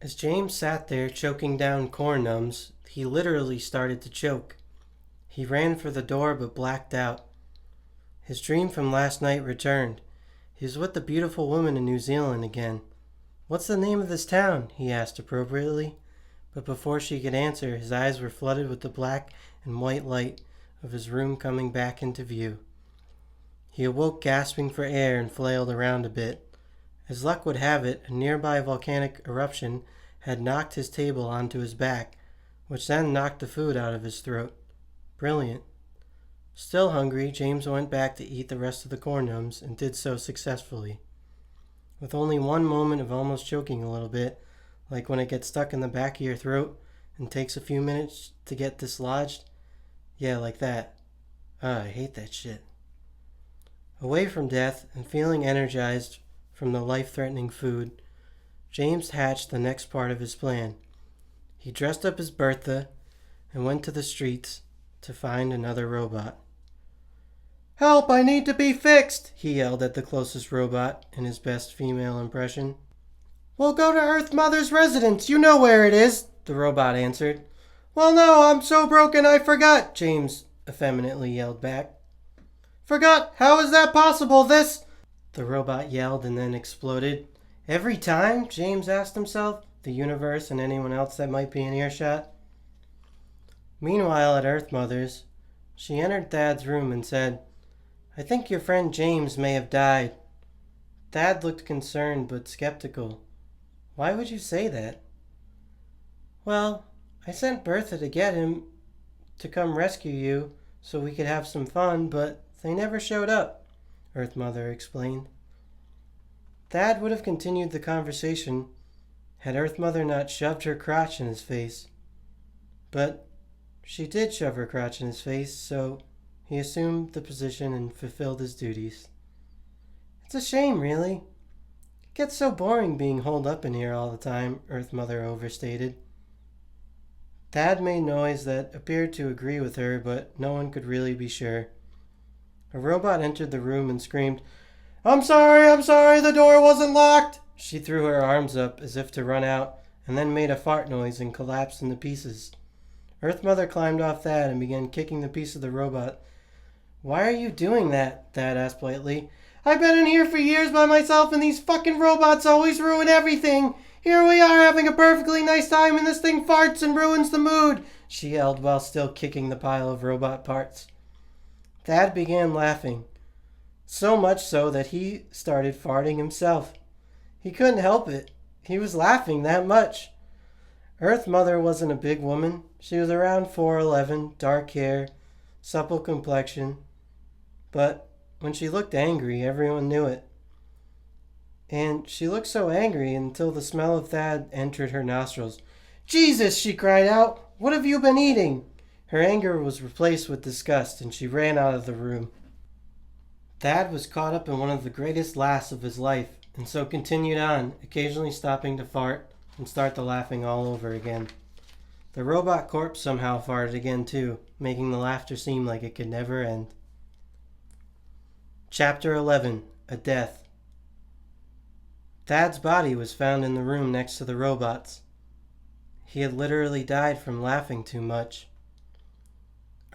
As James sat there choking down corn numbs, he literally started to choke. He ran for the door but blacked out. His dream from last night returned. He was with the beautiful woman in New Zealand again. "What's the name of this town?" he asked appropriately. But before she could answer, his eyes were flooded with the black and white light of his room coming back into view. He awoke gasping for air and flailed around a bit. As luck would have it, a nearby volcanic eruption had knocked his table onto his back, which then knocked the food out of his throat. Brilliant. Still hungry, James went back to eat the rest of the corn numbs and did so successfully. With only one moment of almost choking a little bit, like when it gets stuck in the back of your throat and takes a few minutes to get dislodged. Yeah, like that. I hate that shit. Away from death and feeling energized from the life-threatening food, James hatched the next part of his plan. He dressed up as Bertha and went to the streets to find another robot. "Help, I need to be fixed," he yelled at the closest robot in his best female impression. "We'll go to Earth Mother's residence, you know where it is," the robot answered. "Well, no, I'm so broken I forgot," James effeminately yelled back. "Forgot? How is that possible? The robot yelled and then exploded. Every time? James asked himself, the universe, and anyone else that might be in earshot. Meanwhile, at Earth Mother's, she entered Thad's room and said, "I think your friend James may have died." Thad looked concerned but skeptical. "Why would you say that?" "Well, I sent Bertha to get him to come rescue you so we could have some fun, but they never showed up," Earth Mother explained. Thad would have continued the conversation had Earth Mother not shoved her crotch in his face. But she did shove her crotch in his face, so he assumed the position and fulfilled his duties. "It's a shame, really. It gets so boring being holed up in here all the time," Earth Mother overstated. Thad made noise that appeared to agree with her, but no one could really be sure. A robot entered the room and screamed, I'm sorry, the door wasn't locked." She threw her arms up as if to run out, and then made a fart noise and collapsed into pieces. Earth Mother climbed off Thad and began kicking the piece of the robot. "Why are you doing that?" Thad asked politely. "I've been in here for years by myself and these fucking robots always ruin everything. Here we are having a perfectly nice time and this thing farts and ruins the mood," she yelled while still kicking the pile of robot parts. Thad began laughing. So much so that he started farting himself. He couldn't help it. He was laughing that much. Earth Mother wasn't a big woman. She was around 4'11", dark hair, supple complexion. But when she looked angry, everyone knew it. And she looked so angry until the smell of Thad entered her nostrils. "Jesus!" she cried out. "What have you been eating?" Her anger was replaced with disgust, and she ran out of the room. Thad was caught up in one of the greatest laughs of his life, and so continued on, occasionally stopping to fart and start the laughing all over again. The robot corpse somehow farted again too, making the laughter seem like it could never end. Chapter 11. A Death. Thad's body was found in the room next to the robot's. He had literally died from laughing too much.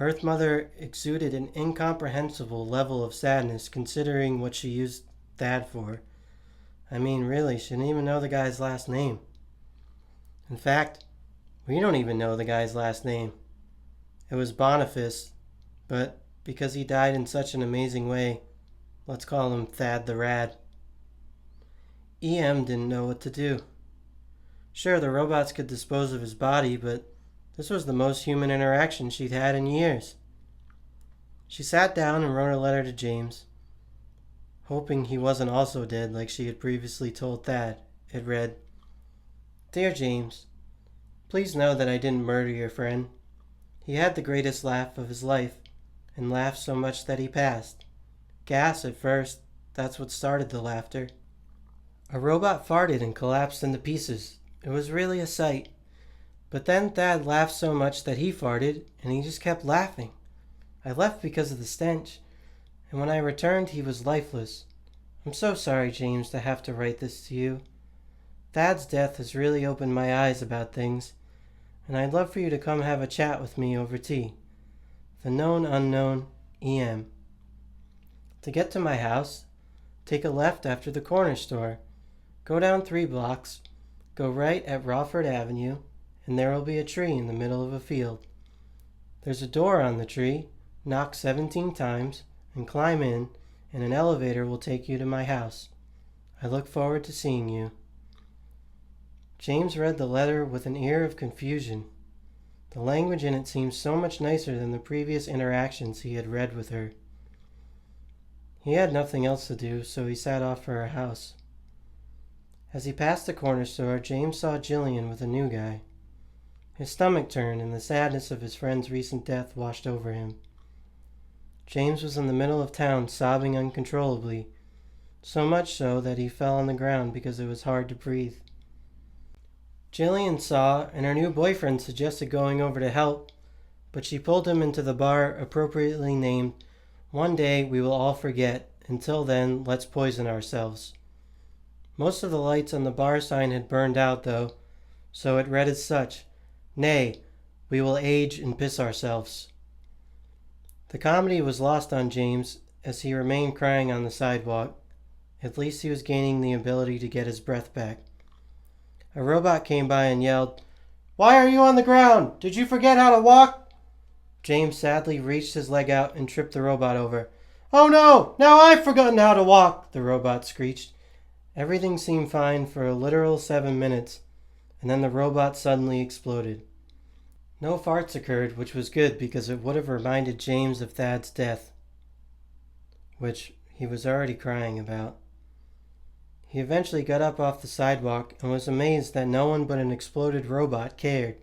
Earth Mother exuded an incomprehensible level of sadness considering what she used Thad for. I mean, really, she didn't even know the guy's last name. In fact, we don't even know the guy's last name. It was Boniface, but because he died in such an amazing way, let's call him Thad the Rad. EM didn't know what to do. Sure, the robots could dispose of his body, but this was the most human interaction she'd had in years. She sat down and wrote a letter to James, hoping he wasn't also dead like she had previously told Thad. It read, "Dear James, please know that I didn't murder your friend. He had the greatest laugh of his life, and laughed so much that he passed. Gas at first, that's what started the laughter. A robot farted and collapsed into pieces. It was really a sight. But then Thad laughed so much that he farted, and he just kept laughing. I left because of the stench, and when I returned he was lifeless. I'm so sorry, James, to have to write this to you. Thad's death has really opened my eyes about things, and I'd love for you to come have a chat with me over tea. The known unknown, EM. To get to my house, take a left after the corner store. Go down 3 blocks, go right at Rawford Avenue, and there will be a tree in the middle of a field. There's a door on the tree. Knock 17 times and climb in, and an elevator will take you to my house. I look forward to seeing you. James read the letter with an air of confusion. The language in it seemed so much nicer than the previous interactions he had read with her. He had nothing else to do, so he sat off for her house. As he passed the corner store, James saw Jillian with a new guy. His stomach turned, and the sadness of his friend's recent death washed over him. James was in the middle of town, sobbing uncontrollably, so much so that he fell on the ground because it was hard to breathe. Jillian saw, and her new boyfriend suggested going over to help, but she pulled him into the bar appropriately named "One Day We Will All Forget. Until then, let's poison ourselves." Most of the lights on the bar sign had burned out, though, so it read as such: "Nay, we will age and piss ourselves." The comedy was lost on James as he remained crying on the sidewalk. At least he was gaining the ability to get his breath back. A robot came by and yelled, "Why are you on the ground? Did you forget how to walk?" James sadly reached his leg out and tripped the robot over. "Oh no! Now I've forgotten how to walk!" the robot screeched. Everything seemed fine for a literal 7 minutes, and then the robot suddenly exploded. No farts occurred, which was good because it would have reminded James of Thad's death, which he was already crying about. He eventually got up off the sidewalk and was amazed that no one but an exploded robot cared.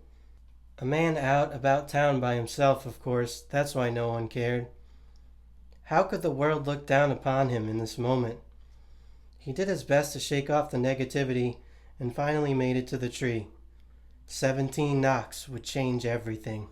A man out about town by himself, of course, that's why no one cared. How could the world look down upon him in this moment? He did his best to shake off the negativity and finally made it to the tree. 17 knocks would change everything.